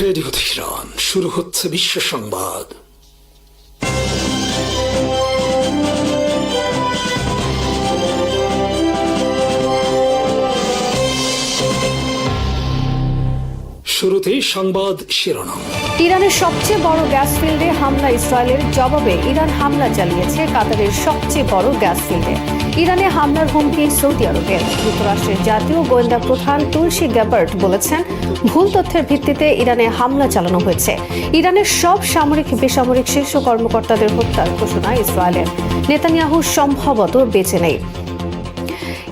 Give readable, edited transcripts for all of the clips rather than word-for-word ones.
Radio Tehran, শুরু হচ্ছে বিশ্ব সংবাদ। শুরুতেই সংবাদ শিরোনাম। ইরানের সবচেয়ে বড় গ্যাস ফিল্ডে হামলা, ইসরায়েলের জবাবে ইরান হামলা চালিয়েছে কাতারের সবচেয়ে বড় গ্যাস ফিল্ডে। ইরানে হামলার হুমকি সৌদি আরবের। যুক্তরাষ্ট্রের জাতীয় গোয়েন্দা প্রধান তুলসি গ্যাবার্ট বলেছেন, ভুল তথ্যের ভিত্তিতে ইরানে হামলা চালানো হয়েছে। ইরানের সব সামরিক বেসামরিক শীর্ষ কর্মকর্তাদের হত্যার ঘোষণা ইসরায়েলের। নেতানিয়াহু সম্ভবত বেঁচে নেই।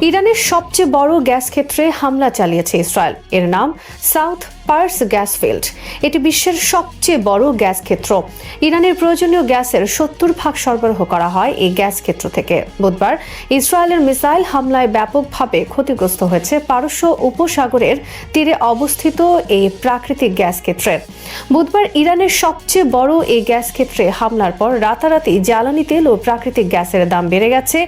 ইরানের সবচেয়ে বড় গ্যাস ক্ষেত্রে হামলা চালিয়েছে ইসরায়েল। এর নাম সাউথ পার্স গ্যাস ফিল্ড। এটি বিশ্বের সবচেয়ে বড় গ্যাস ক্ষেত্র। ইরানের প্রয়োজনীয় গ্যাসের 70% সরবরাহ করা হয় এই গ্যাস ক্ষেত্র থেকে। বুধবার ইসরায়েলের মিসাইল হামলায় ব্যাপকভাবে ক্ষতিগ্রস্ত হয়েছে পারস্য উপসাগরের তীরে অবস্থিত এই প্রাকৃতিক গ্যাস ক্ষেত্রে। বুধবার ইরানের সবচেয়ে বড় এই গ্যাস ক্ষেত্রে হামলার পর রাতারাতি জ্বালানি তেল ও প্রাকৃতিক গ্যাসের দাম বেড়ে গেছে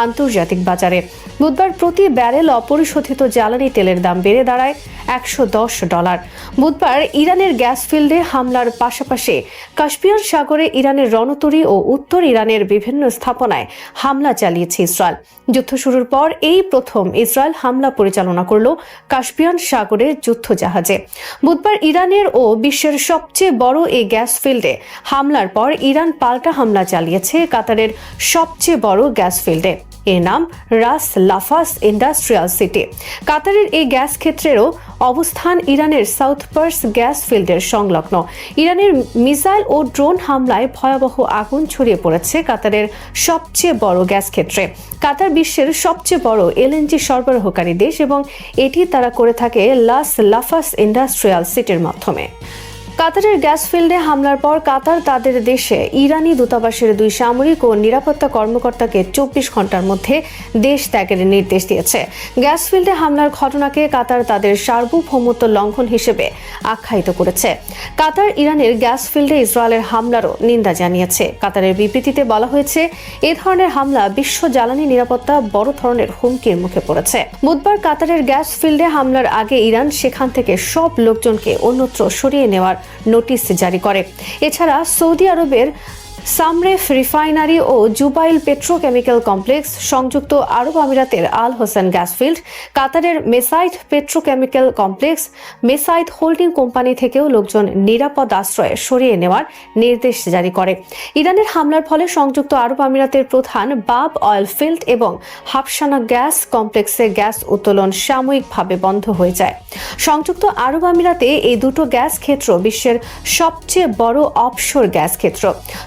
আন্তর্জাতিক বাজারে। বুধবার প্রতি ব্যারেল অপরিশোধিত জ্বালানি তেলের দাম বেড়ে দাঁড়ায় $110। বুধবার ইরানের গ্যাস ফিল্ডে হামলার পাশাপাশি কাস্পিয়ান সাগরে ইরানের রণতরী ও উত্তর ইরানের বিভিন্ন স্থাপনায় হামলা চালিয়েছে ইসরায়েল। যুদ্ধ শুরুর পর এই প্রথম ইসরায়েল হামলা পরিচালনা করল কাস্পিয়ান সাগরের যুদ্ধজাহাজে। বুধবার ইরানের ও বিশ্বের সবচেয়ে বড় এই গ্যাস ফিল্ডে হামলার পর ইরান পাল্টা হামলা চালিয়েছে কাতারের সবচেয়ে বড় গ্যাস ফিল্ডে। এর নাম রাস লাফাস ইন্ডাস্ট্রিয়াল সিটি। কাতারের এই গ্যাস ক্ষেত্রেরও অবস্থান ইরানের সাউথ পার্স গ্যাস ফিল্ডের সংলগ্ন। ইরানের মিসাইল ও ড্রোন হামলায় ভয়াবহ আগুন ছড়িয়ে পড়েছে কাতারের সবচেয়ে বড় গ্যাস ক্ষেত্রে। কাতার বিশ্বের সবচেয়ে বড় এলএনজি সরবরাহকারী দেশ এবং এটি তারা করে থাকে লাস লাফাস ইন্ডাস্ট্রিয়াল সিটির মাধ্যমে। কাতারের গ্যাস ফিল্ডে হামলার পর কাতার তাদের দেশে ইরানি দূতাবাসের 2 সামরিক ও নিরাপত্তা কর্মকর্তাকে 24 ঘন্টার মধ্যে দেশ ত্যাগের নির্দেশ দিয়েছে। গ্যাস ফিল্ডে হামলার ঘটনাকে কাতার তাদের সার্বভৌমত্ব লঙ্ঘন হিসেবে আখ্যায়িত করেছে। কাতার ইরানের গ্যাস ফিল্ডে ইসরায়েলের হামলারও নিন্দা জানিয়েছে। কাতারের বিবৃতিতে বলা হয়েছে, এ ধরনের হামলা বিশ্ব জ্বালানি নিরাপত্তা বড় ধরনের হুমকির মুখে পড়েছে। বুধবার কাতারের গ্যাস ফিল্ডে হামলার আগে ইরান সেখান থেকে সব লোকজনকে অন্যত্র সরিয়ে নেওয়ার নোটিশ জারি করে। এছাড়া সৌদি আরবের সামরেফ রিফাইনারি ও জুবাইল পেট্রোকেমিক্যাল কমপ্লেক্স, সংযুক্ত আরব আমিরাতের আল হোসেন গ্যাস ফিল্ড, কাতারের মেসাইড পেট্রোকেমিক্যাল কমপ্লেক্স, মেসাইড হোল্ডিং কোম্পানি থেকেও লোকজন নিরাপদ আশ্রয়ে সরিয়ে নেওয়ার নির্দেশ জারি করে। ইরানের হামলার ফলে সংযুক্ত আরব আমিরাতের প্রধান বাব অয়েল ফিল্ড এবং হাফসানা গ্যাস কমপ্লেক্সে গ্যাস উত্তোলন সাময়িকভাবে বন্ধ হয়ে যায়। সংযুক্ত আরব আমিরাতে এই দুটো গ্যাস ক্ষেত্র বিশ্বের সবচেয়ে বড় অফশোর গ্যাস ক্ষেত্র।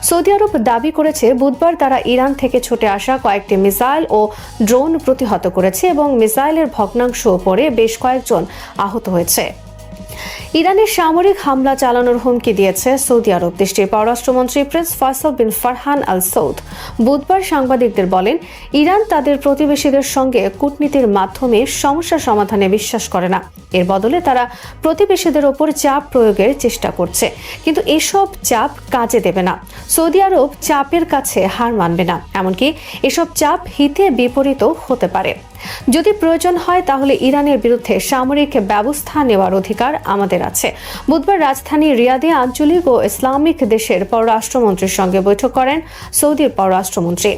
সৌদি আরব দাবি করেছে, বুধবার তারা ইরান থেকে ছুটে আসা কয়েকটি মিসাইল ও ড্রোন প্রতিহত করেছে এবং মিসাইলের ভগ্নাংশ পড়ে বেশ কয়েকজন আহত হয়েছে। ইরানের সামরিক হামলা চালানোর হুমকি দিয়েছে সৌদি আরব। দেশটির পররাষ্ট্রমন্ত্রী প্রিন্স ফয়সাল বিন ফারহান আল সৌদ বুধবার সাংবাদিকদের বলেন, ইরান তাদের প্রতিবেশীদের সঙ্গে কূটনীতির মাধ্যমে সমস্যা সমাধানে বিশ্বাস করে না। এর বদলে তারা প্রতিবেশীদের ওপর চাপ প্রয়োগের চেষ্টা করছে, কিন্তু এসব চাপ কাজে দেবে না। সৌদি আরব চাপের কাছে হার মানবে না, এমনকি এসব চাপ হিতে বিপরীতও হতে পারে। যদি প্রয়োজন হয় তাহলে ইরানের বিরুদ্ধে সামরিক ব্যবস্থা নেওয়ার অধিকার আমাদের আছে। বুধবার রাজধানী রিয়াদে আঞ্চলিক ও ইসলামিক দেশের পররাষ্ট্রমন্ত্রীর সঙ্গে বৈঠক করেন সৌদির পররাষ্ট্রমন্ত্রী।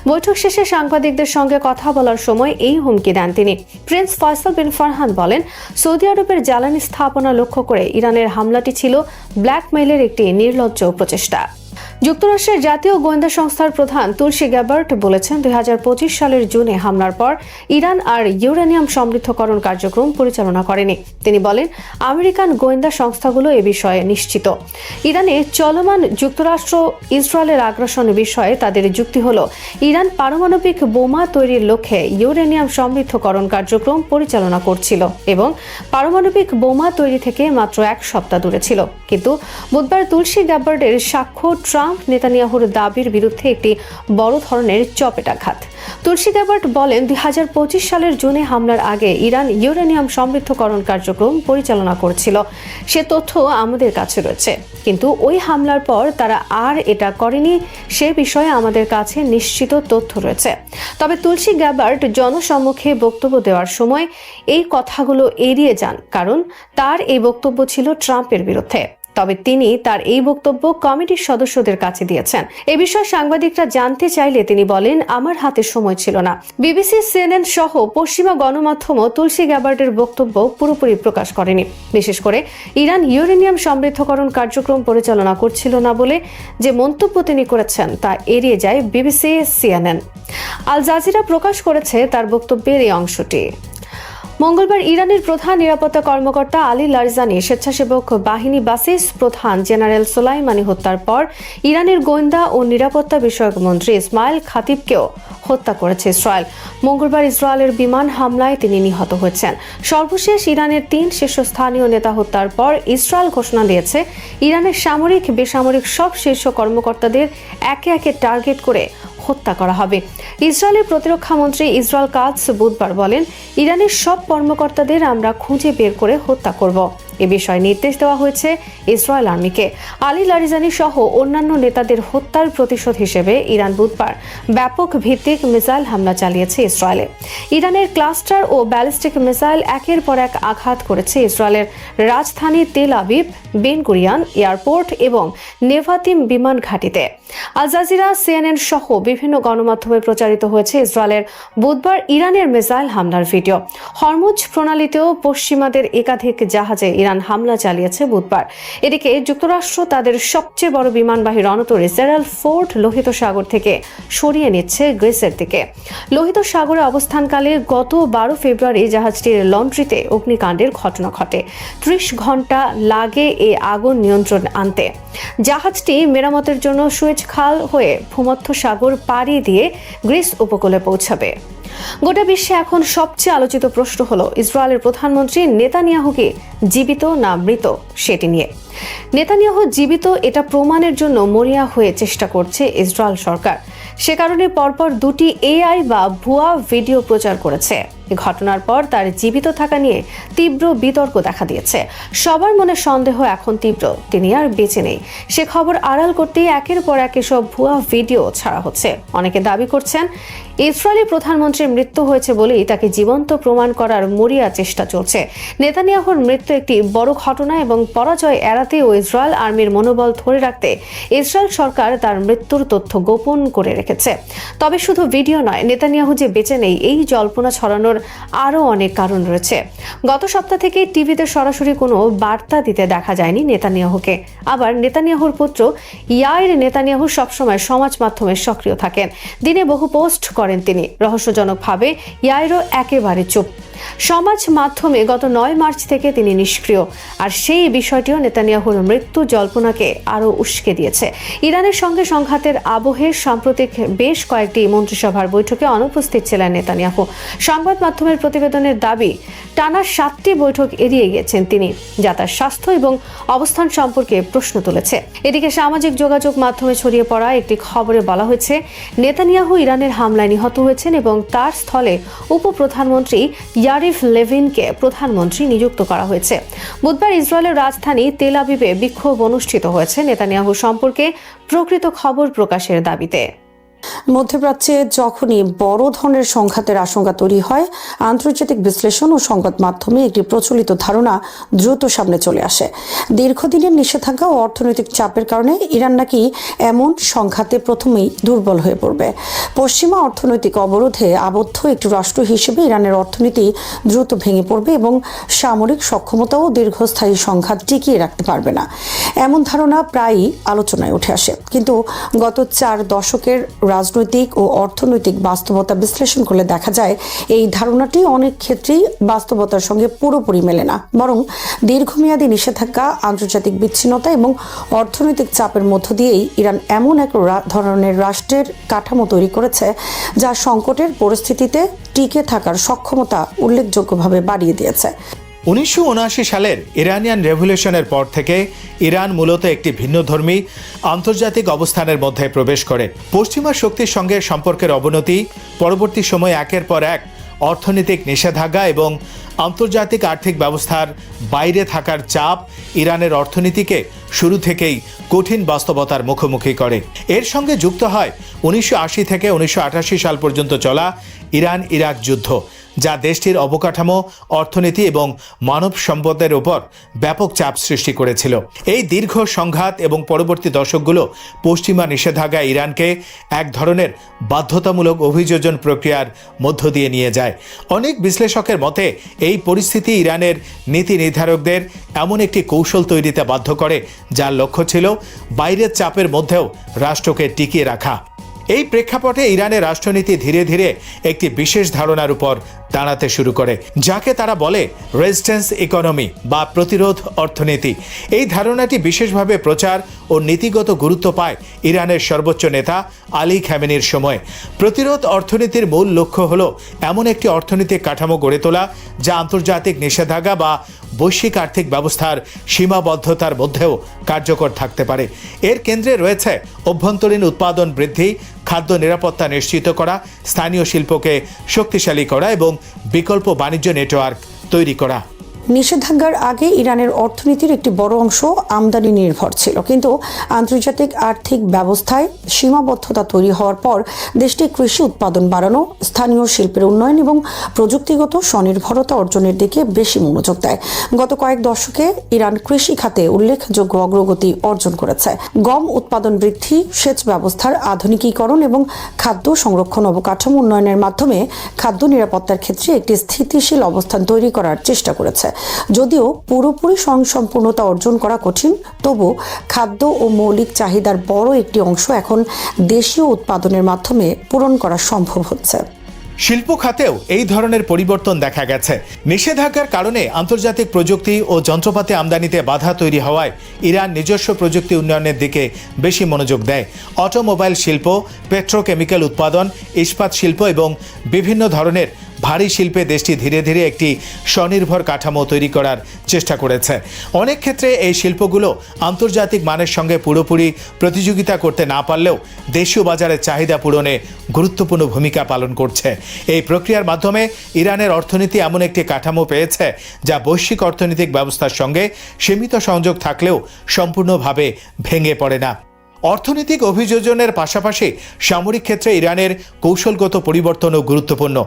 বৈঠক শেষে সাংবাদিকদের সঙ্গে কথা বলার সময় এই হুমকি দেন তিনি। প্রিন্স ফয়সাল বিন ফারহান বলেন, সৌদি আরবের জ্বালানি স্থাপনা লক্ষ্য করে ইরানের হামলাটি ছিল ব্ল্যাকমেইলের একটি নির্লজ্জ প্রচেষ্টা। যুক্তরাষ্ট্রের জাতীয় গোয়েন্দা সংস্থার প্রধান তুলসি গ্যাবার্ট বলেছেন, 2025 সালের জুনে হামলার পর ইরান আর ইউরেনিয়াম সমৃদ্ধকরণ কার্যক্রম পরিচালনা করেনি। তিনি বলেন, আমেরিকান গোয়েন্দা সংস্থাগুলো এ বিষয়ে নিশ্চিত। ইরানে চলমান যুক্তরাষ্ট্র ইসরায়েলের আগ্রাসন বিষয়ে তাদের যুক্তি হল, ইরান পারমাণবিক বোমা তৈরির লক্ষ্যে ইউরেনিয়াম সমৃদ্ধকরণ কার্যক্রম পরিচালনা করছিল এবং পারমাণবিক বোমা তৈরি থেকে মাত্র 1 সপ্তাহ দূরে ছিল। কিন্তু বুধবার তুলসি গ্যাবার্টের সাক্ষ্য ট্রাম্প ট্রাম্প নেতানিয়াহুর দাবির বিরুদ্ধে একটি বড় ধরনের চপেটাঘাত। তুলসী গ্যাবার্ট বলেন, 2025 সালের জুনে হামলার আগে ইরান ইউরেনিয়াম সমৃদ্ধকরণ কার্যক্রম পরিচালনা করছিল। সে তথ্য আমাদের কাছে রয়েছে, কিন্তু ওই হামলার পর তারা আর এটা করেনি সে বিষয়ে আমাদের কাছে নিশ্চিত তথ্য রয়েছে। তবে তুলসী গ্যাবার্ট জনসম্মুখে বক্তব্য দেওয়ার সময় এই কথাগুলো এড়িয়ে যান, কারণ তার এই বক্তব্য ছিল ট্রাম্পের বিরুদ্ধে। তবে তিনি তার এই বক্তব্য কমিটির সদস্যদের কাছে দিয়েছেন। এ বিষয়ে সাংবাদিকরা জানতে চাইলে তিনি বলেন, আমার হাতে সময় ছিল না। বিবিসি, সিএনএন সহ পশ্চিমা গণমাধ্যমও তুলসী গ্যাবার্টের বক্তব্য পুরোপুরি প্রকাশ করেনি। বিশেষ করে ইরান ইউরেনিয়াম সমৃদ্ধকরণ কার্যক্রম পরিচালনা করছিল না বলে যে মন্তব্য তিনি করেছেন তা এড়িয়ে যায় বিবিসি, সিএনএন। আল জাজিরা প্রকাশ করেছে তার বক্তব্যের এই অংশটি। মঙ্গলবার ইরানের প্রধান নিরাপত্তা কর্মকর্তা আলী লারজানি স্বেচ্ছাসেবক বাহিনী বাসিস প্রধান জেনারেল সোলাইমানি হত্যার পর ইরানের গোয়েন্দা ও নিরাপত্তা বিষয়ক মন্ত্রী ইসমাইল খাতিবকেও হত্যা করেছে ইসরায়েল। মঙ্গলবার ইসরায়েলের বিমান হামলায় তিনি নিহত হয়েছেন। সর্বশেষ ইরানের 3 শীর্ষস্থানীয় নেতা হত্যার পর ইসরায়েল ঘোষণা দিয়েছে ইরানের সামরিক বেসামরিক সব শীর্ষ কর্মকর্তাদের একে একে টার্গেট করে হত্যা করা হবে। ইসরায়েলের প্রতিরক্ষা মন্ত্রী ইসরায়েল কাটস বুধবার বলেন, ইরানের সব কর্মকর্তাদের আমরা খুঁজে বের করে হত্যা করব। এ বিষয়ে নির্দেশ দেওয়া হয়েছে ইসরায়েল আর্মিকে। আলী লারিজানি সহ অন্যান্য নেতাদের হত্যার প্রতিশোধ হিসেবে ইরান বুধবার ব্যাপক ভিত্তিক মিসাইল হামলা চালিয়েছে ইসরায়েলে। ইরানের ক্লাস্টার ও ব্যালিস্টিক মিসাইল একের পর এক আঘাত করেছে ইসরায়েলের রাজধানী Tel Aviv, Ben Gurion airport এবং নেভাতিম বিমান ঘাঁটিতে। আল জাজিরা, সিএনএন সহ বিভিন্ন গণমাধ্যমে প্রচারিত হয়েছে ইসরায়েলের বুধবার ইরানের মিসাইল হামলার ভিডিও। হরমুজ প্রণালীতেও পশ্চিমাদের একাধিক জাহাজে ইরান হামলা চালিয়েছে বুধবার। এদিকে যুক্তরাষ্ট্র তাদের সবচেয়ে বড় বিমানবাহী রণতরী জেরাল্ড ফোর্ড লোহিত সাগর থেকে সরিয়ে নিচ্ছে গ্রিসের দিকে। লোহিত সাগরে অবস্থানকালে গত 12 ফেব্রুয়ারি জাহাজটির লন্ড্রিতে অগ্নিকাণ্ডের ঘটনা ঘটে। 30 ঘন্টা লাগে এই আগুন নিয়ন্ত্রণ আনতে। জাহাজটি মেরামতের জন্য সুয়েজ খাল হয়ে ভূমধ্য সাগর পাড়ি দিয়ে গ্রিস উপকূলে পৌঁছাবে। গোটা বিশ্বে এখন সবচেয়ে আলোচিত প্রশ্ন হলো ইসরায়েলের প্রধানমন্ত্রী নেতানিয়াহু কি জীবিত না মৃত সেটি নিয়ে। নেতানিয়াহু জীবিত এটা প্রমাণের জন্য মরিয়া হয়ে চেষ্টা করছে ইসরায়েল সরকার। সে কারণে পরপর 2টি এআই বা ভুয়া ভিডিও প্রচার করেছে। ঘটনার পর তার জীবিত থাকা নিয়ে তীব্র বিতর্ক দেখা দিয়েছে। সবার মনে সন্দেহ এখন তীব্র, তিনি আর বেঁচে নেই। সে খবর আড়াল করতেই একের পর এক এসব ভুয়া ভিডিও ছাড়া হচ্ছে। অনেকে দাবি করছেন ইসরায়েলি প্রধানমন্ত্রীর মৃত্যু হয়েছে বলেই তাকে জীবন্ত প্রমাণ করার মরিয়া চেষ্টা চলছে। নেতানিয়াহুর মৃত্যু একটি বড় ঘটনা এবং পরাজয় এড়াতে ও ইসরায়েল আর্মির মনোবল ধরে রাখতে ইসরায়েল সরকার তার মৃত্যুর তথ্য গোপন করে রেখেছে। তবে শুধু ভিডিও নয়, নেতানিয়াহু যে বেঁচে নেই এই জল্পনা ছড়ানোর আরও অনেক কারণ রয়েছে। গত সপ্তাহ থেকে টিভিতে সরাসরি কোনো বার্তা দিতে দেখা যায়নি নেতানিয়াহুকে। আবার নেতানিয়াহুর পুত্র ইয়াইর নেতানিয়াহু সবসময় সমাজ মাধ্যমে সক্রিয় থাকেন। দিনে বহু পোস্ট করেন তিনি। রহস্যজনকভাবে ইয়াইরও একেবারে চুপ। সমাজ মাধ্যমে গত 9 মার্চ থেকে তিনি নিষ্ক্রিয়। আর সেই বিষয়টিও নেতানিয়াহুর মৃত্যু জল্পনাকে আরও উস্কে দিয়েছে। ইরানের সঙ্গে সংঘাতের আবহে সাম্প্রতিক বেশ কয়েকটি মন্ত্রিসভার বৈঠকে অনুপস্থিত ছিলেন নেতানিয়াহু। সংবাদ মাধ্যমের প্রতিবেদনের দাবি, টানা 7টি বৈঠক এড়িয়ে গিয়েছেন তিনি, যা তার স্বাস্থ্য এবং অবস্থান সম্পর্কে প্রশ্ন তুলেছে। এদিকে সামাজিক যোগাযোগ মাধ্যমে ছড়িয়ে পড়া একটি খবরে বলা হয়েছে নেতানিয়াহু ইরানের হামলায় নিহত হয়েছেন এবং তার স্থলে উপপ্রধানমন্ত্রী ইয়ারিভ লেভিনকে প্রধানমন্ত্রী নিযুক্ত করা হয়েছে। বুধবার ইসরায়েলের রাজধানী তেল আবিবে বিক্ষোভ অনুষ্ঠিত হয়েছে নেতানিয়াহু সম্পর্কে প্রকৃত খবর প্রকাশের দাবিতে। মধ্যপ্রাচ্যে যখনই বড় ধরনের সংঘাতের আশঙ্কা তৈরি হয়, আন্তর্জাতিক বিশ্লেষণ ও সংবাদ মাধ্যমে একটি প্রচলিত ধারণা দ্রুত সামনে চলে আসে। দীর্ঘদিনের নিষেধাজ্ঞা ও অর্থনৈতিক চাপের কারণে ইরান নাকি এমন সংঘাতে প্রথমেই দুর্বল হয়ে পড়বে। পশ্চিমা অর্থনৈতিক অবরোধে আবদ্ধ একটি রাষ্ট্র হিসেবে ইরানের অর্থনীতি দ্রুত ভেঙে পড়বে এবং সামরিক সক্ষমতাও দীর্ঘস্থায়ী সংঘাত টিকিয়ে রাখতে পারবে না, এমন ধারণা প্রায়ই আলোচনায় উঠে আসে। কিন্তু গত 4 দশকের রাজনৈতিক ও অর্থনৈতিক বাস্তবতা বিশ্লেষণ করলে দেখা যায় এই ধারণাটি অনেক ক্ষেত্রেই বাস্তবতার সঙ্গে পুরোপুরি মেলে না। বরং দীর্ঘমেয়াদী নিষেধাজ্ঞা, আন্তর্জাতিক বিচ্ছিন্নতা এবং অর্থনৈতিক চাপের মধ্য দিয়েই ইরান এমন এক ধরনের রাষ্ট্রের কাঠামো তৈরি করেছে যা সংকটের পরিস্থিতিতে টিকে থাকার সক্ষমতা উল্লেখযোগ্যভাবে বাড়িয়ে দিয়েছে। 1979 সালের ইরানিয়ান রেভলিউশনের পর থেকে ইরান মূলত একটি ভিন্নধর্মী আন্তর্জাতিক অবস্থানের মধ্যে প্রবেশ করে। পশ্চিমা শক্তির সঙ্গে সম্পর্কের অবনতি, পরবর্তী সময়ে একের পর এক অর্থনৈতিক নিষেধাজ্ঞা এবং আন্তর্জাতিক আর্থিক ব্যবস্থার বাইরে থাকার চাপ ইরানের অর্থনীতিকে শুরু থেকেই কঠিন বাস্তবতার মুখোমুখি করে। এর সঙ্গে যুক্ত হয় 1980 থেকে 1988 সাল পর্যন্ত চলা ইরান ইরাক যুদ্ধ, যা দেশটির অবকাঠামো, অর্থনীতি এবং মানব সম্পদের উপর ব্যাপক চাপ সৃষ্টি করেছিল। এই দীর্ঘ সংঘাত এবং পরবর্তী দশকগুলো পশ্চিমা নিষেধাজ্ঞা ইরানকে এক ধরনের বাধ্যতামূলক অভিযোজন প্রক্রিয়ার মধ্য দিয়ে নিয়ে যায়। অনেক বিশ্লেষকের মতে এই পরিস্থিতি ইরানের নীতি নির্ধারকদের এমন একটি কৌশল তৈরিতে বাধ্য করে যার লক্ষ্য ছিল বাইরের চাপের মধ্যেও রাষ্ট্রকে টিকিয়ে রাখা। এই প্রেক্ষাপটে ইরানের রাষ্ট্রনীতি ধীরে ধীরে একটি বিশেষ ধারণার উপর দাঁড়াতে শুরু করে, যাকে তারা বলে রেজিস্ট্যান্স ইকোনমি বা প্রতিরোধ অর্থনীতি। এই ধারণাটি বিশেষভাবে প্রচার ও নীতিগত গুরুত্ব পায় ইরানের সর্বোচ্চ নেতা আলী খামেনির সময়। প্রতিরোধ অর্থনীতির মূল লক্ষ্য হল এমন একটি অর্থনৈতিক কাঠামো গড়ে তোলা যা আন্তর্জাতিক নিষেধাজ্ঞা বা বৈশ্বিক আর্থিক ব্যবস্থার সীমাবদ্ধতার মধ্যেও কার্যকর থাকতে পারে। এর কেন্দ্রে রয়েছে অভ্যন্তরীণ উৎপাদন বৃদ্ধি, খাদ্য নিরাপত্তা নিশ্চিত করা, স্থানীয় শিল্পকে শক্তিশালী করা এবং বিকল্প বাণিজ্য নেটওয়ার্ক তৈরি করা। নিষেধাজ্ঞার আগে ইরানের অর্থনীতির একটি বড় অংশ আমদানি নির্ভর ছিল, কিন্তু আন্তর্জাতিক আর্থিক ব্যবস্থায় সীমাবদ্ধতা তৈরি হওয়ার পর দেশটি কৃষি উৎপাদন বাড়ানো, স্থানীয় শিল্পের উন্নয়ন এবং প্রযুক্তিগত স্বনির্ভরতা অর্জনের দিকে বেশি মনোযোগ দেয়। গত কয়েক দশকে ইরান কৃষি খাতে উল্লেখযোগ্য অগ্রগতি অর্জন করেছে। গম উৎপাদন বৃদ্ধি, সেচ ব্যবস্থার আধুনিকীকরণ এবং খাদ্য সংরক্ষণ অবকাঠামো উন্নয়নের মাধ্যমে খাদ্য নিরাপত্তার ক্ষেত্রে একটি স্থিতিশীল অবস্থান তৈরি করার চেষ্টা করেছে। যদিও পুরোপুরি স্বয়ংসম্পূর্ণতা অর্জন করা কঠিন, তবু খাদ্য ও মৌলিক চাহিদার বড় একটি অংশ এখন দেশীয় উৎপাদনের মাধ্যমে পূরণ করা সম্ভব হচ্ছে। শিল্প খাতেও এই ধরনের পরিবর্তন দেখা গেছে। নিষেধাজ্ঞার কারণে আন্তর্জাতিক প্রযুক্তি ও যন্ত্রপাতি আমদানিতে বাধা তৈরি হওয়ায় ইরান নিজস্ব প্রযুক্তি উন্নয়নের দিকে বেশি মনোযোগ দেয়। অটোমোবাইল শিল্প, পেট্রোকেমিক্যাল উৎপাদন, ইস্পাত শিল্প এবং বিভিন্ন ধরনের ভারী শিল্পে দেশটি ধীরে ধীরে একটি স্বনির্ভর কাঠামো তৈরি করার চেষ্টা করেছে। অনেক ক্ষেত্রে এই শিল্পগুলো আন্তর্জাতিক মানের সঙ্গে পুরোপুরি প্রতিযোগিতা করতে না পারলেও দেশীয় বাজারের চাহিদা পূরণে গুরুত্বপূর্ণ ভূমিকা পালন করছে। এই প্রক্রিয়ার মাধ্যমে ইরানের অর্থনীতি এমন একটি কাঠামো পেয়েছে যা বৈশ্বিক অর্থনৈতিক ব্যবস্থার সঙ্গে সীমিত সংযোগ থাকলেও সম্পূর্ণভাবে ভেঙে পড়ে না। অর্থনৈতিক অভিযোজনের পাশাপাশি সামরিক ক্ষেত্রে ইরানের কৌশলগত পরিবর্তনও গুরুত্বপূর্ণ।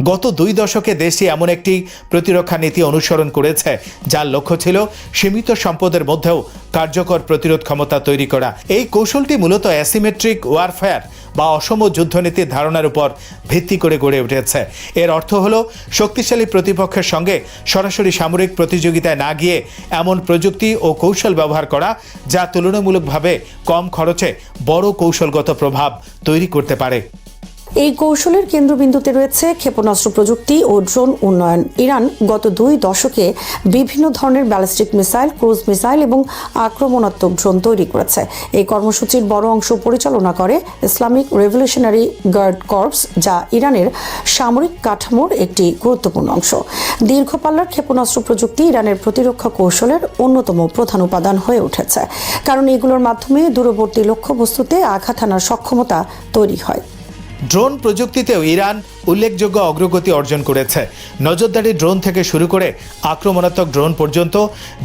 গত 2 দশকে দেশটি এমন একটি প্রতিরক্ষা নীতি অনুসরণ করেছে যার লক্ষ্য ছিল সীমিত সম্পদের মধ্যেও কার্যকর প্রতিরোধ ক্ষমতা তৈরি করা। এই কৌশলটি মূলত অ্যাসিমেট্রিক ওয়ারফেয়ার বা অসম যুদ্ধনীতির ধারণার উপর ভিত্তি করে গড়ে উঠেছে। এর অর্থ হল শক্তিশালী প্রতিপক্ষের সঙ্গে সরাসরি সামরিক প্রতিযোগিতায় না গিয়ে এমন প্রযুক্তি ও কৌশল ব্যবহার করা যা তুলনামূলকভাবে কম খরচে বড় কৌশলগত প্রভাব তৈরি করতে পারে। এই কৌশলের কেন্দ্রবিন্দুতে রয়েছে ক্ষেপণাস্ত্র প্রযুক্তি ও ড্রোন উন্নয়ন। ইরান গত 2 দশকে বিভিন্ন ধরনের ব্যালিস্টিক মিসাইল, ক্রুজ মিসাইল এবং আক্রমণাত্মক ড্রোন তৈরি করেছে। এই কর্মসূচির বড় অংশ পরিচালনা করে ইসলামিক রেভলিউশনারি গার্ড কর্পস, যা ইরানের সামরিক কাঠামোর একটি গুরুত্বপূর্ণ অংশ। দীর্ঘপাল্লার ক্ষেপণাস্ত্র প্রযুক্তি ইরানের প্রতিরক্ষা কৌশলের অন্যতম প্রধান উপাদান হয়ে উঠেছে, কারণ এগুলোর মাধ্যমে দূরবর্তী লক্ষ্যবস্তুতে আঘাত হানার সক্ষমতা তৈরি হয়। ড্রোন প্রযুক্তিতেও ইরান উল্লেখযোগ্য অগ্রগতি অর্জন করেছে। নজরদারি ড্রোন থেকে শুরু করে আক্রমণাত্মক ড্রোন পর্যন্ত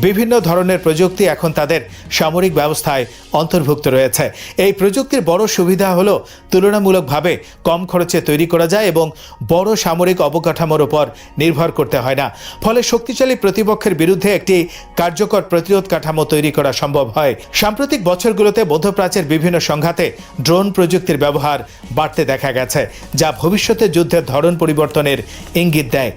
বিভিন্ন ধরনের প্রযুক্তি এখন তাদের সামরিক ব্যবস্থায় অন্তর্ভুক্ত রয়েছে। এই প্রযুক্তির বড় সুবিধা হলো তুলনামূলকভাবে কম খরচে তৈরি করা যায় এবং বড় সামরিক অবকাঠামোর উপর নির্ভর করতে হয় না। ফলে শক্তিশালী প্রতিপক্ষের বিরুদ্ধে একটি কার্যকর প্রতিরোধ কাঠামো তৈরি করা সম্ভব হয়। সাম্প্রতিক বছরগুলোতে মধ্যপ্রাচ্যের বিভিন্ন সংঘাতে ড্রোন প্রযুক্তির ব্যবহার বাড়তে দেখা গেছে, যা ভবিষ্যতে যুদ্ধের ধরন পরিবর্তনের ইঙ্গিত দেয়।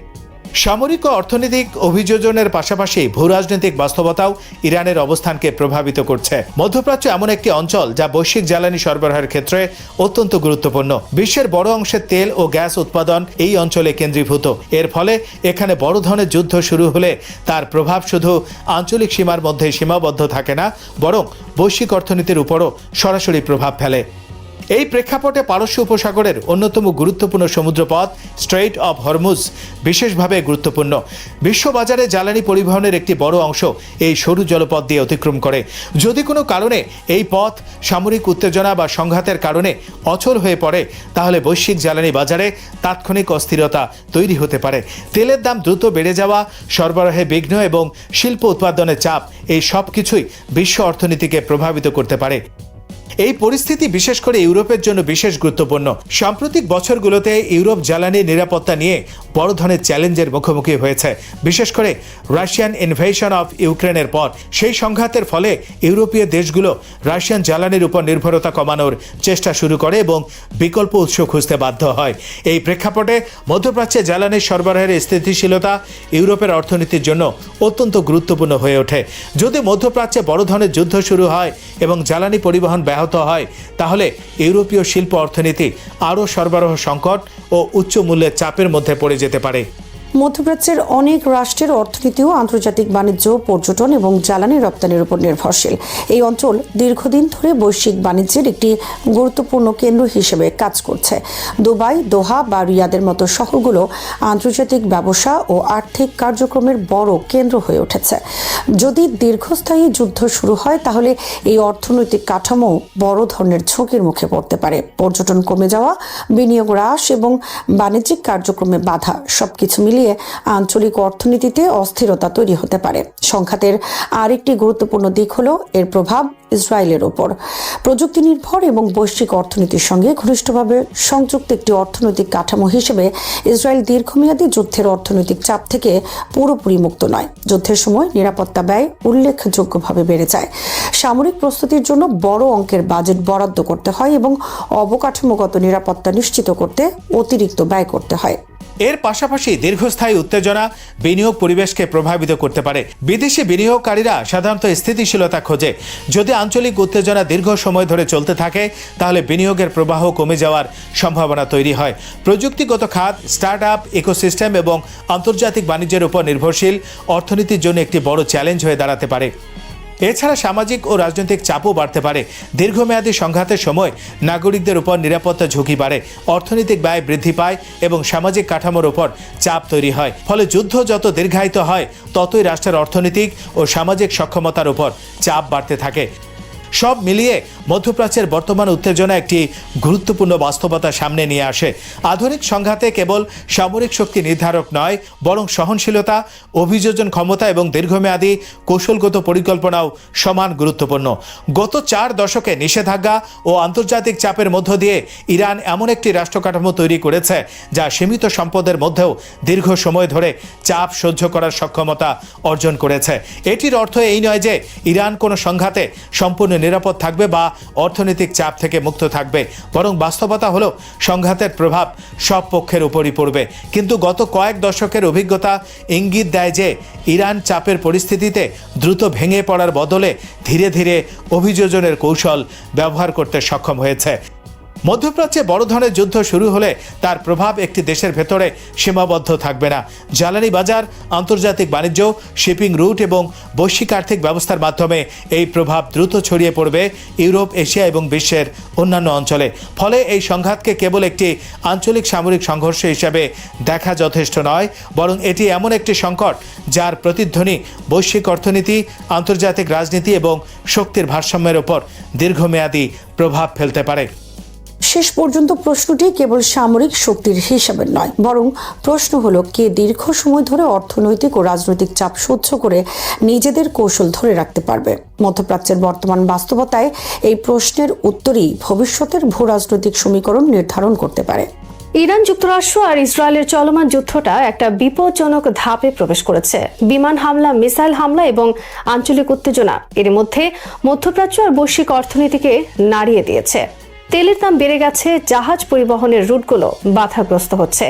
সামরিক ও অর্থনৈতিক অভিযোজনের পাশাপাশি ভূরাজনৈতিক বাস্তবতাও ইরানের অবস্থানকে প্রভাবিত করছে। মধ্যপ্রাচ্য এমন একটি অঞ্চল যা বৈশ্বিক জ্বালানি সরবরাহের ক্ষেত্রে অত্যন্ত গুরুত্বপূর্ণ। বিশ্বের বড় অংশের তেল ও গ্যাস উৎপাদন এই অঞ্চলে কেন্দ্রীভূত। এর ফলে এখানে বড় ধরনের যুদ্ধ শুরু হলে তার প্রভাব শুধু আঞ্চলিক সীমার মধ্যে সীমাবদ্ধ থাকে না, বরং বৈশ্বিক অর্থনীতির উপরও সরাসরি প্রভাব ফেলে। এই প্রেক্ষাপটে পারস্য উপসাগরের অন্যতম গুরুত্বপূর্ণ সমুদ্রপথ স্ট্রেইট অফ হরমুজ বিশেষভাবে গুরুত্বপূর্ণ। বিশ্ববাজারে জ্বালানি পরিবহনের একটি বড় অংশ এই সরু জলপথ দিয়ে অতিক্রম করে। যদি কোনো কারণে এই পথ সামরিক উত্তেজনা বা সংঘাতের কারণে অচল হয়ে পড়ে, তাহলে বৈশ্বিক জ্বালানি বাজারে তাৎক্ষণিক অস্থিরতা তৈরি হতে পারে। তেলের দাম দ্রুত বেড়ে যাওয়া, সরবরাহে বিঘ্ন এবং শিল্প উৎপাদনের চাপ, এই সব কিছুই বিশ্ব অর্থনীতিকে প্রভাবিত করতে পারে। এই পরিস্থিতি বিশেষ করে ইউরোপের জন্য বিশেষ গুরুত্বপূর্ণ। সাম্প্রতিক বছরগুলোতে ইউরোপ জ্বালানি নিরাপত্তা নিয়ে বড় ধরনের চ্যালেঞ্জের মুখোমুখি হয়েছে। বিশেষ করে রাশিয়ান ইনভেশন অফ ইউক্রেনের পর সেই সংঘাতের ফলে ইউরোপীয় দেশগুলো রাশিয়ান জ্বালানির উপর নির্ভরতা কমানোর চেষ্টা শুরু করে এবং বিকল্প উৎস খুঁজতে বাধ্য হয়। এই প্রেক্ষাপটে মধ্যপ্রাচ্যে জ্বালানির সরবরাহের স্থিতিশীলতা ইউরোপের অর্থনীতির জন্য অত্যন্ত গুরুত্বপূর্ণ হয়ে ওঠে। যদি মধ্যপ্রাচ্যে বড় ধরনের যুদ্ধ শুরু হয় এবং জ্বালানি পরিবহন ব্যাহত হয়, তাহলে ইউরোপীয় শিল্প অর্থনীতি আরও সরবরাহ সংকট ও উচ্চ মূল্যের চাপের মধ্যে পড়ে যেতে পারে। মধ্যপ্রাচ্যের অনেক রাষ্ট্রের অর্থনীতিও আন্তর্জাতিক বাণিজ্য, পর্যটন এবং জ্বালানি রপ্তানির উপর নির্ভরশীল। এই অঞ্চল দীর্ঘদিন ধরে বৈশ্বিক বাণিজ্যের একটি গুরুত্বপূর্ণ কেন্দ্র হিসেবে কাজ করছে। দুবাই, দোহা বা রিয়াদের মতো শহরগুলো আন্তর্জাতিক ব্যবসা ও আর্থিক কার্যক্রমের বড় কেন্দ্র হয়ে উঠেছে। যদি দীর্ঘস্থায়ী যুদ্ধ শুরু হয়, তাহলে এই অর্থনৈতিক কাঠামো বড় ধরনের ঝুঁকির মুখে পড়তে পারে। পর্যটন কমে যাওয়া, বিনিয়োগ হ্রাস এবং বাণিজ্যিক কার্যক্রমে বাধা, সবকিছু মিলিয়ে আঞ্চলিক অর্থনীতিতে অস্থিরতা তৈরি হতে পারে। সংঘাতের আরেকটি গুরুত্বপূর্ণ দিক হলো এর প্রভাব ইসরায়েলের উপর। প্রযুক্তি নির্ভর এবং বৈশ্বিক অর্থনীতির সঙ্গে ঘনিষ্ঠভাবে সংযুক্ত একটি অর্থনৈতিক কাঠামো হিসেবে ইসরায়েল দীর্ঘমেয়াদী যুদ্ধের অর্থনৈতিক চাপ থেকে পুরোপুরি মুক্ত নয়। যুদ্ধের সময় নিরাপত্তা ব্যয় উল্লেখযোগ্যভাবে বেড়ে যায়। সামরিক প্রস্তুতির জন্য বড় অঙ্কের বাজেট বরাদ্দ করতে হয় এবং অবকাঠামোগত নিরাপত্তা নিশ্চিত করতে অতিরিক্ত ব্যয় করতে হয়। এর পাশাপাশি দীর্ঘস্থায়ী উত্তেজনা বিনিয়োগ পরিবেশকে প্রভাবিত করতে পারে। বিদেশি বিনিয়োগকারীরা সাধারণত স্থিতিশীলতা খোঁজে। যদি আঞ্চলিক উত্তেজনা দীর্ঘ সময় ধরে চলতে থাকে, তাহলে বিনিয়োগের প্রবাহ কমে যাওয়ার সম্ভাবনা তৈরি হয়। প্রযুক্তিগত খাত, স্টার্ট আপ ইকোসিস্টেম এবং আন্তর্জাতিক বাণিজ্যের উপর নির্ভরশীল অর্থনীতির জন্য একটি বড় চ্যালেঞ্জ হয়ে দাঁড়াতে পারে। এছাড়া সামাজিক ও রাজনৈতিক চাপও বাড়তে পারে। দীর্ঘমেয়াদী সংঘাতের সময় নাগরিকদের উপর নিরাপত্তা ঝুঁকি বাড়ে, অর্থনৈতিক ব্যয় বৃদ্ধি পায় এবং সামাজিক কাঠামোর উপর চাপ তৈরি হয়। ফলে যুদ্ধ যত দীর্ঘায়িত হয়, ততই রাষ্ট্রের অর্থনৈতিক ও সামাজিক সক্ষমতার উপর চাপ বাড়তে থাকে। সব মিলিয়ে মধ্যপ্রাচ্যের বর্তমান উত্তেজনা একটি গুরুত্বপূর্ণ বাস্তবতা সামনে নিয়ে আসে। আধুনিক সংঘাতে কেবল সামরিক শক্তি নির্ধারক নয়, বরং সহনশীলতা, অভিযোজন ক্ষমতা এবং দীর্ঘমেয়াদী কৌশলগত পরিকল্পনাও সমান গুরুত্বপূর্ণ। গত 4 দশকে নিষেধাজ্ঞা ও আন্তর্জাতিক চাপের মধ্য দিয়ে ইরান এমন একটি রাষ্ট্রকাঠামো তৈরি করেছে যা সীমিত সম্পদের মধ্যেও দীর্ঘ সময় ধরে চাপ সহ্য করার সক্ষমতা অর্জন করেছে। এটির অর্থ এই নয় যে ইরান কোনো সংঘাতে সম্পূর্ণ নিরাপদ থাকবে বা অর্থনৈতিক চাপ থেকে মুক্ত থাকবে, বরং বাস্তবতা হলো সংঘাতের প্রভাব সব পক্ষের উপরই পড়বে। কিন্তু গত কয়েক দশকের অভিজ্ঞতা ইঙ্গিত দেয় যে ইরান চাপের পরিস্থিতিতে দ্রুত ভেঙে পড়ার বদলে ধীরে ধীরে অভিযোজনের কৌশল ব্যবহার করতে সক্ষম হয়েছে। মধ্যপ্রাচ্যে বড় ধরনের যুদ্ধ শুরু হলে তার প্রভাব একটি দেশের ভেতরে সীমাবদ্ধ থাকবে না। জ্বালানি বাজার, আন্তর্জাতিক বাণিজ্য, শিপিং রুট এবং বৈশ্বিক আর্থিক ব্যবস্থার মাধ্যমে এই প্রভাব দ্রুত ছড়িয়ে পড়বে ইউরোপ, এশিয়া এবং বিশ্বের অন্যান্য অঞ্চলে। ফলে এই সংঘাতকে কেবল একটি আঞ্চলিক সামরিক সংঘর্ষ হিসেবে দেখা যথেষ্ট নয়, বরং এটি এমন একটি সংকট যার প্রতিধ্বনি বৈশ্বিক অর্থনীতি, আন্তর্জাতিক রাজনীতি এবং শক্তির ভারসাম্যের ওপর দীর্ঘমেয়াদী প্রভাব ফেলতে পারে। শেষ পর্যন্ত প্রশ্নটি কেবল সামরিক শক্তির হিসাবে নয়, বরং প্রশ্ন হলো কে দীর্ঘ সময় ধরে অর্থনৈতিক ও রাজনৈতিক চাপ সহ্য করে নিজেদের কৌশল ধরে রাখতে পারবে। মধ্যপ্রাচ্যের বর্তমান বাস্তবতায় এই প্রশ্নের উত্তরই ভবিষ্যতের ভূরাজনৈতিক সমীকরণ নির্ধারণ করতে পারে। ইরান, যুক্তরাষ্ট্র আর ইসরায়েলের চলমান যুদ্ধটা একটা বিপজ্জনক ধাপে প্রবেশ করেছে। বিমান হামলা, মিসাইল হামলা এবং আঞ্চলিক উত্তেজনা এর মধ্যে মধ্যপ্রাচ্য আর বৈশ্বিক অর্থনীতিকে নাড়িয়ে দিয়েছে। তেলের দাম বেড়ে গেছে, জাহাজ পরিবহনের রুটগুলো বাধাগ্রস্ত হচ্ছে।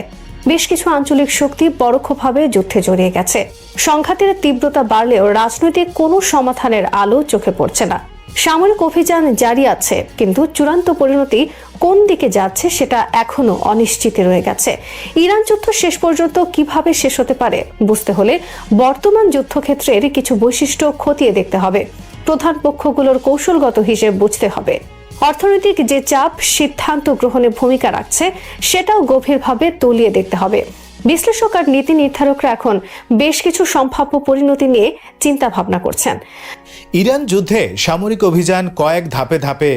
বেশ কিছু আঞ্চলিক শক্তি পরোক্ষভাবে যুদ্ধে জড়িয়ে গেছে। সংঘাতের তীব্রতা বাড়লেও রাজনৈতিক কোনো সমাধানের আলো চোখে পড়ছে না। সামরিক অভিযান জারি আছে, কিন্তু চূড়ান্ত পরিণতি কোন দিকে যাচ্ছে সেটা এখনো অনিশ্চিত রয়ে গেছে। ইরান যুদ্ধ শেষ পর্যন্ত কিভাবে শেষ হতে পারে বুঝতে হলে বর্তমান যুদ্ধক্ষেত্রের কিছু বৈশিষ্ট্য খতিয়ে দেখতে হবে। প্রধান পক্ষগুলোর কৌশলগত হিসেব বুঝতে হবে। অর্থনৈতিক যে চাপ সিদ্ধান্ত গ্রহণে ভূমিকা রাখছে সেটাও গভীরভাবে তলিয়ে দেখতে হবে। বিশ্লেষক আর নীতি নির্ধারকরা এখন বেশ কিছু সম্ভাব্য পরিণতি নিয়ে চিন্তা ভাবনা করছেন। ইরান যুদ্ধে সামরিক অভিযান কয়েক ধাপে ধাপে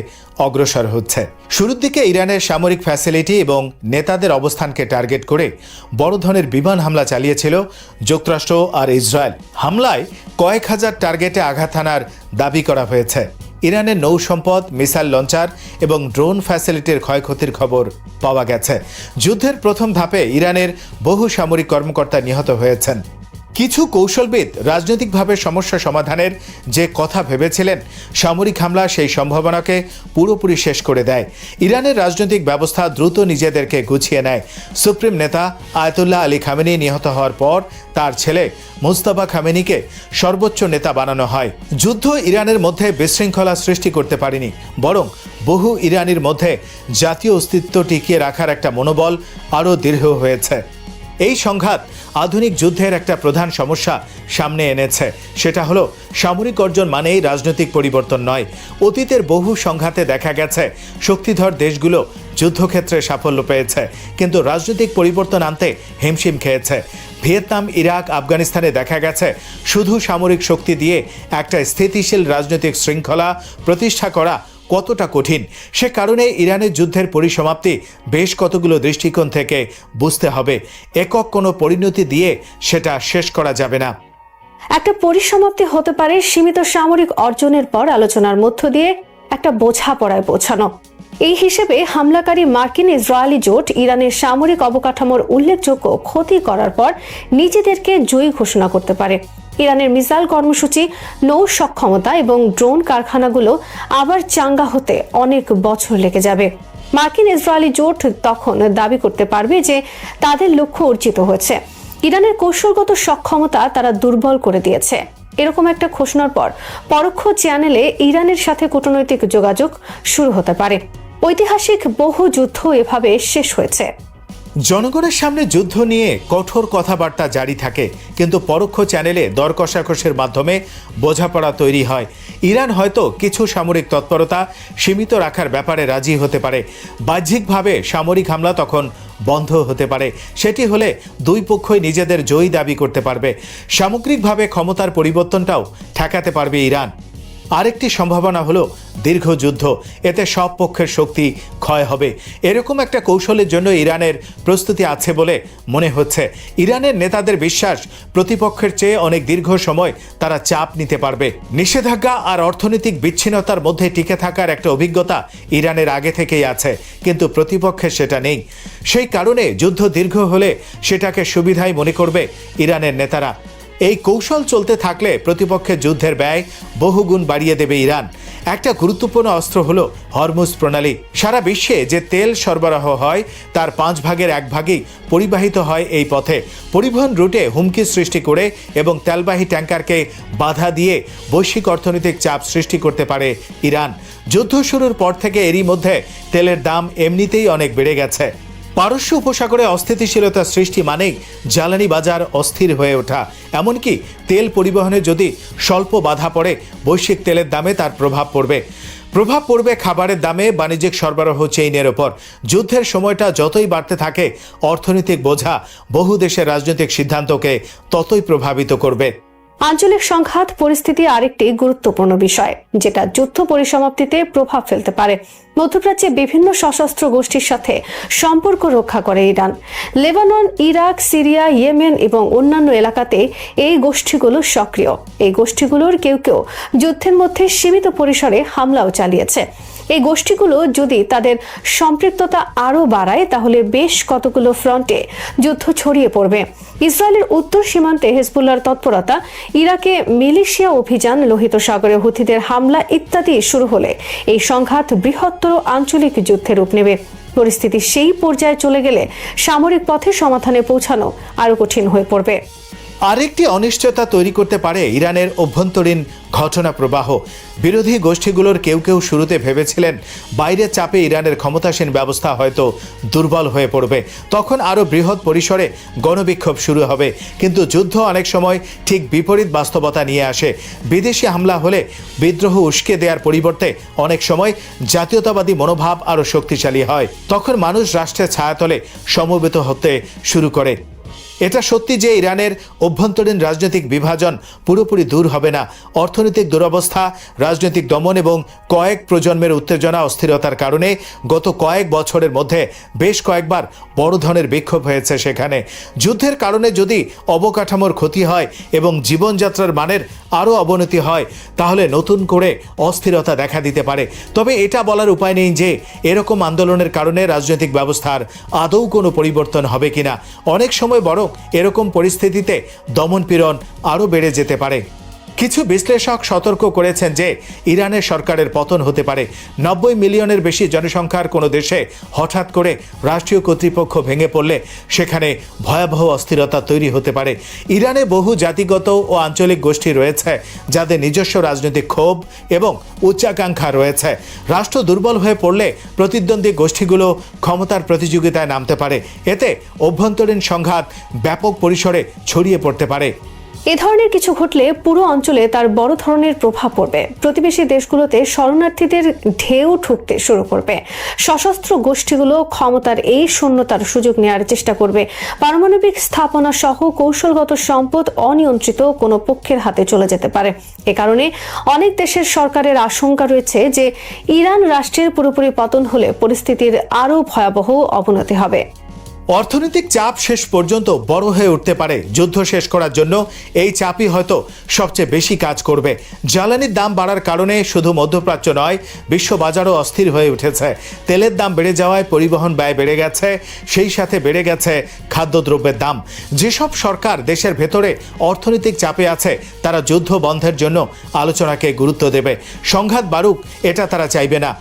অগ্রসর হচ্ছে। শুরুর দিকে ইরানের সামরিক ফ্যাসিলিটি এবং নেতাদের অবস্থানকে টার্গেট করে বড় ধরনের বিমান হামলা চালিয়েছিল যুক্তরাষ্ট্র আর ইসরায়েল। হামলায় কয়েক হাজার টার্গেটে আঘাত হানার দাবি করা হয়েছে। ইরানের নৌ সম্পদ, মিসাইল লঞ্চার এবং ড্রোন ফ্যাসিলিটির ক্ষয়ক্ষতির খবর পাওয়া গেছে। যুদ্ধের প্রথম ধাপে ইরানের বহু সামরিক কর্মকর্তা নিহত হয়েছেন। কিছু কৌশলবিদ রাজনৈতিকভাবে সমস্যা সমাধানের যে কথা ভেবেছিলেন, সামরিক হামলা সেই সম্ভাবনাকে পুরোপুরি শেষ করে দেয়। ইরানের রাজনৈতিক ব্যবস্থা দ্রুত নিজেদেরকে গুছিয়ে নেয়। সুপ্রিম নেতা আয়াতুল্লাহ আলী খামেনি নিহত হওয়ার পর তার ছেলে মুস্তাফা খামেনিকে সর্বোচ্চ নেতা বানানো হয়। যুদ্ধ ইরানের মধ্যে বিশৃঙ্খলা সৃষ্টি করতে পারেনি, বরং বহু ইরানির মধ্যে জাতীয় অস্তিত্ব টিকিয়ে রাখার একটা মনোবল আরও দৃঢ় হয়েছে। এই সংঘাত আধুনিক যুদ্ধের একটা প্রধান সমস্যা সামনে এনেছে। সেটা হলো সামরিক অর্জন মানেই রাজনৈতিক পরিবর্তন নয়। অতীতের বহু সংঘাতে দেখা গেছে শক্তিধর দেশগুলো যুদ্ধক্ষেত্রে সাফল্য পেয়েছে, কিন্তু রাজনৈতিক পরিবর্তন আনতে হিমশিম খেয়েছে। ভিয়েতনাম, ইরাক, আফগানিস্তানে দেখা গেছে শুধু সামরিক শক্তি দিয়ে একটা স্থিতিশীল রাজনৈতিক শৃঙ্খলা প্রতিষ্ঠা করা কতটা কঠিন। সে কারণে ইরানের যুদ্ধের পরিসমাপ্তি বেশ কতগুলো দৃষ্টিকোণ থেকে বুঝতে হবে। একক কোনো পরিণতি দিয়ে সেটা শেষ করা যাবে না। একটা পরিসমাপ্তি হতে পারে সীমিত সামরিক অর্জনের পর আলোচনার মধ্য দিয়ে একটা বোঝাপড়ায় পৌঁছানো। এই হিসেবে হামলাকারী মার্কিন ইসরায়েলি জোট ইরানের সামরিক অবকাঠামোর উল্লেখযোগ্য ক্ষতি করার পর নিজেদেরকে জয়ী ঘোষণা করতে পারে। ইরানের মিসাইল কর্মসূচি, নৌ সক্ষমতা এবং ড্রোন কারখানাগুলো আবার চাঙ্গা হতে অনেক বছর লেগে যাবে। মার্কিন ইসরায়েলি জোট তখন দাবি করতে পারবে যে তাদের লক্ষ্য অর্জিত হয়েছে। ইরানের কৌশলগত সক্ষমতা তারা দুর্বল করে দিয়েছে। এরকম একটা ঘোষণার পর পরোক্ষ চ্যানেলে ইরানের সাথে কূটনৈতিক যোগাযোগ শুরু হতে পারে। ঐতিহাসিক বহু যুদ্ধ এভাবে শেষ হয়েছে। জনগণের সামনে যুদ্ধ নিয়ে কঠোর কথাবার্তা জারি থাকে, কিন্তু পরোক্ষ চ্যানেলে দর কষাকষির মাধ্যমে বোঝাপড়া তৈরি হয়। ইরান হয়তো কিছু সামরিক তৎপরতা সীমিত রাখার ব্যাপারে রাজি হতে পারে। বাহ্যিকভাবে সামরিক হামলা তখন বন্ধ হতে পারে। সেটি হলে দুই পক্ষই নিজেদের জয়ী দাবি করতে পারবে। সামগ্রিকভাবে ক্ষমতার পরিবর্তনটাও ঠেকাতে পারবে ইরান। আরেকটি সম্ভাবনা হলো দীর্ঘ যুদ্ধ। এতে সব পক্ষের শক্তি ক্ষয় হবে। এরকম একটা কৌশলের জন্য ইরানের প্রস্তুতি আছে বলে মনে হচ্ছে। ইরানের নেতাদের বিশ্বাস, প্রতিপক্ষের চেয়ে অনেক দীর্ঘ সময় তারা চাপ নিতে পারবে। নিষেধাজ্ঞা আর অর্থনৈতিক বিচ্ছিন্নতার মধ্যে টিকে থাকার একটা অভিজ্ঞতা ইরানের আগে থেকেই আছে, কিন্তু প্রতিপক্ষের সেটা নেই। সেই কারণে যুদ্ধ দীর্ঘ হলে সেটাকে সুবিধাই মনে করবে ইরানের নেতারা। এই কৌশল চলতে থাকলে প্রতিপক্ষের যুদ্ধের ব্যয় বহুগুণ বাড়িয়ে দেবে ইরান। একটা গুরুত্বপূর্ণ অস্ত্র হলো হরমুজ প্রণালী। সারা বিশ্বে যে তেল সরবরাহ হয় তার 5 ভাগের 1 ভাগই পরিবাহিত হয় এই পথে। পরিবহন রুটে হুমকি সৃষ্টি করে এবং তেলবাহী ট্যাঙ্কারকে বাধা দিয়ে বৈশ্বিক অর্থনৈতিক চাপ সৃষ্টি করতে পারে ইরান। যুদ্ধ শুরুর পর থেকে এরই মধ্যে তেলের দাম এমনিতেই অনেক বেড়ে গেছে। পারস্য উপসাগরে অস্থিতিশীলতা সৃষ্টি মানেই জ্বালানি বাজার অস্থির হয়ে ওঠা। এমনকি তেল পরিবহনে যদি স্বল্প বাধা পড়ে, বৈশ্বিক তেলের দামে তার প্রভাব পড়বে খাবারের দামে, বাণিজ্যিক সরবরাহ চেইনের ওপর। যুদ্ধের সময়টা যতই বাড়তে থাকে, অর্থনৈতিক বোঝা বহু দেশের রাজনৈতিক সিদ্ধান্তকে ততই প্রভাবিত করবে। আঞ্চলিক সংঘাত পরিস্থিতি আরেকটি গুরুত্বপূর্ণ বিষয়, যেটা যুদ্ধ পরিসমাপ্তিতে প্রভাব ফেলতে পারে। মধ্যপ্রাচ্যে বিভিন্ন সশস্ত্র গোষ্ঠীর সাথে সম্পর্ক রক্ষা করে Iran. Lebanon, Iraq, Syria, Yemen এবং অন্যান্য এলাকাতে এই গোষ্ঠীগুলো সক্রিয়। এই গোষ্ঠীগুলোর কেউ কেউ যুদ্ধের মধ্যে সীমিত পরিসরে হামলাও চালিয়েছে। এই গোষ্ঠীগুলো যদি তাদের সম্পৃক্ততা আরও বাড়ায়, তাহলে বেশ কতগুলো ফ্রন্টে যুদ্ধ ছড়িয়ে পড়বে। ইসরায়েলের উত্তর সীমান্তে হেজবুল্লাহর তৎপরতা, ইরাকে মিলিশিয়া অভিযান, লোহিত সাগরে হুথিদের হামলা ইত্যাদি শুরু হলে এই সংঘাত বৃহত্তর আঞ্চলিক যুদ্ধে রূপ নেবে। পরিস্থিতি সেই পর্যায়ে চলে গেলে সামরিক পথে সমাধানে পৌঁছানো আরও কঠিন হয়ে পড়বে। আরেকটি অনিশ্চয়তা তৈরি করতে পারে ইরানের অভ্যন্তরীণ ঘটনা প্রবাহ। বিরোধী গোষ্ঠীগুলোর কেউ কেউ শুরুতে ভেবেছিলেন বাইরের চাপে ইরানের ক্ষমতাসীন ব্যবস্থা হয়তো দুর্বল হয়ে পড়বে, তখন আরও বৃহৎ পরিসরে গণবিক্ষোভ শুরু হবে। কিন্তু যুদ্ধ অনেক সময় ঠিক বিপরীত বাস্তবতা নিয়ে আসে। বিদেশি হামলা হলে বিদ্রোহ উস্কে দেওয়ার পরিবর্তে অনেক সময় জাতীয়তাবাদী মনোভাব আরও শক্তিশালী হয়। তখন মানুষ রাষ্ট্রের ছায়াতলে সমবেত হতে শুরু করে। এটা সত্যি যে ইরানের অভ্যন্তরীণ রাজনৈতিক বিভাজন পুরোপুরি দূর হবে না। অর্থনৈতিক দুরবস্থা, রাজনৈতিক দমন এবং কয়েক প্রজন্মের উত্তেজনা অস্থিরতার কারণে গত কয়েক বছরের মধ্যে বেশ কয়েকবার বড় ধরনের বিক্ষোভ হয়েছে সেখানে। যুদ্ধের কারণে যদি অবকাঠামোর ক্ষতি হয় এবং জীবনযাত্রার মানের আরও অবনতি হয়, তাহলে নতুন করে অস্থিরতা দেখা দিতে পারে। তবে এটা বলার উপায় নেই যে এরকম আন্দোলনের কারণে রাজনৈতিক ব্যবস্থার আদৌ কোনো পরিবর্তন হবে কিনা। অনেক সময় বরং এরকম পরিস্থিতিতে দমনপীড়ন আরও বেড়ে যেতে পারে। কিছু বিশ্লেষক সতর্ক করেছেন যে ইরানের সরকারের পতন হতে পারে। 90 মিলিয়নের বেশি জনসংখ্যার কোনো দেশে হঠাৎ করে রাষ্ট্রীয় কর্তৃপক্ষ ভেঙে পড়লে সেখানে ভয়াবহ অস্থিরতা তৈরি হতে পারে। ইরানে বহু জাতিগত ও আঞ্চলিক গোষ্ঠী রয়েছে যাদের নিজস্ব রাজনৈতিক ক্ষোভ এবং উচ্চাকাঙ্ক্ষা রয়েছে। রাষ্ট্র দুর্বল হয়ে পড়লে প্রতিদ্বন্দ্বী গোষ্ঠীগুলো ক্ষমতার প্রতিযোগিতায় নামতে পারে। এতে অভ্যন্তরীণ সংঘাত ব্যাপক পরিসরে ছড়িয়ে পড়তে পারে। এ ধরনের কিছু ঘটলে পুরো অঞ্চলে তার বড় ধরনের প্রভাব পড়বে। প্রতিবেশী দেশগুলোতে শরণার্থীদের ঢেউ ঠুকতে শুরু করবে। সশস্ত্র গোষ্ঠীগুলো ক্ষমতার এই শূন্যতার সুযোগ নেওয়ার চেষ্টা করবে। পারমাণবিক স্থাপনা সহ কৌশলগত সম্পদ অনিয়ন্ত্রিত কোনো পক্ষের হাতে চলে যেতে পারে। এ কারণে অনেক দেশের সরকারের আশঙ্কা রয়েছে যে ইরান রাষ্ট্রের পুরোপুরি পতন হলে পরিস্থিতির আরও ভয়াবহ অবনতি হবে। অর্থনৈতিক চাপ শেষ পর্যন্ত বড় হয়ে উঠতে পারে। যুদ্ধ শেষ করার জন্য এই চাপই হয়তো সবচেয়ে বেশি কাজ করবে। জ্বালানির দাম বাড়ার কারণে শুধু মধ্যপ্রাচ্য নয়, বিশ্ব বাজারও অস্থির হয়ে উঠেছে। তেলের দাম বেড়ে যাওয়ায় পরিবহন ব্যয় বেড়ে গেছে, সেই সাথে বেড়ে গেছে খাদ্যদ্রব্যের দাম। যেসব সরকার দেশের ভেতরে অর্থনৈতিক চাপে আছে তারা যুদ্ধ বন্ধের জন্য আলোচনাকে গুরুত্ব দেবে। সংঘাত বাড়ুক এটা তারা চাইবে না।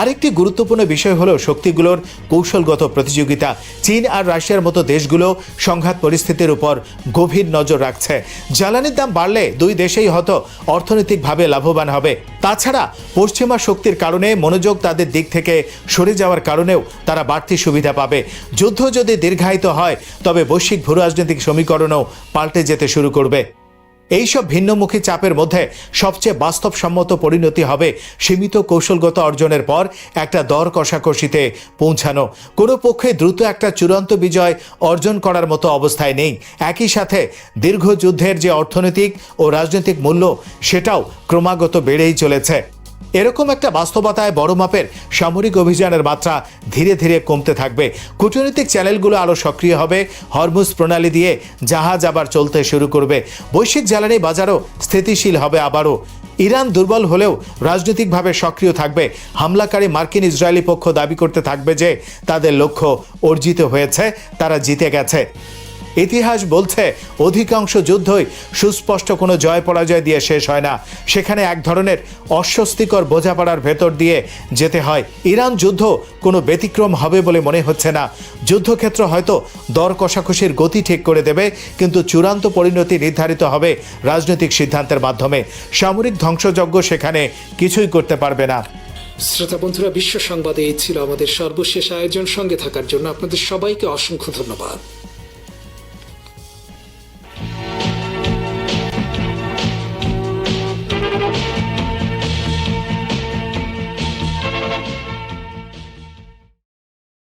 আরেকটি গুরুত্বপূর্ণ বিষয় হলো শক্তিগুলোর কৌশলগত প্রতিযোগিতা। চীন আর রাশিয়ার মতো দেশগুলো সংঘাত পরিস্থিতির উপর গভীর নজর রাখছে। জ্বালানির দাম বাড়লে দুই দেশেই হয়তো অর্থনৈতিকভাবে লাভবান হবে। তাছাড়া পশ্চিমা শক্তির কারণে মনোযোগ তাদের দিক থেকে সরে যাওয়ার কারণেও তারা বাড়তি সুবিধা পাবে। যুদ্ধ যদি দীর্ঘায়িত হয় তবে বৈশ্বিক ভূরাজনৈতিক সমীকরণও পাল্টে যেতে শুরু করবে। এইসব ভিন্নমুখী চাপের মধ্যে সবচেয়ে বাস্তবসম্মত পরিণতি হবে সীমিত কৌশলগত অর্জনের পর একটা দর কষাকষিতে পৌঁছানো। কোনো পক্ষে দ্রুত একটা চূড়ান্ত বিজয় অর্জন করার মতো অবস্থায় নেই। একই সাথে দীর্ঘ যুদ্ধের যে অর্থনৈতিক ও রাজনৈতিক মূল্য সেটাও ক্রমাগত বেড়েই চলেছে। এরকম একটা বাস্তবতায় বড় মাপের সামরিক অভিযানের মাত্রা ধীরে ধীরে কমতে থাকবে। কূটনৈতিক চ্যানেলগুলো আরও সক্রিয় হবে। হরমুজ প্রণালী দিয়ে জাহাজ আবার চলতে শুরু করবে। বৈশ্বিক জ্বালানি বাজারও স্থিতিশীল হবে আবারও। ইরান দুর্বল হলেও রাজনৈতিকভাবে সক্রিয় থাকবে। হামলাকারী মার্কিন ইসরায়েলি পক্ষ দাবি করতে থাকবে যে তাদের লক্ষ্য অর্জিত হয়েছে, তারা জিতে গেছে। ইতিহাস বলছে অধিকাংশ যুদ্ধই সুস্পষ্ট কোনো জয় পরাজয় দিয়ে শেষ হয় না। সেখানে এক ধরনের অস্বস্তিকর বোঝাপড়ার ভেতর দিয়ে যেতে হয়। ইরান যুদ্ধ কোনো ব্যতিক্রম হবে বলে মনে হচ্ছে না। যুদ্ধক্ষেত্র হয়তো দর কষাকষির গতি ঠিক করে দেবে, কিন্তু চূড়ান্ত পরিণতি নির্ধারিত হবে রাজনৈতিক সিদ্ধান্তের মাধ্যমে। সামরিক ধ্বংসযজ্ঞ সেখানে কিছুই করতে পারবে না। শ্রোতা বন্ধুরা, বিশ্ব সংবাদে এই ছিল আমাদের সর্বশেষ আয়োজন। সঙ্গে থাকার জন্য আপনাদের সবাইকে অসংখ্য ধন্যবাদ।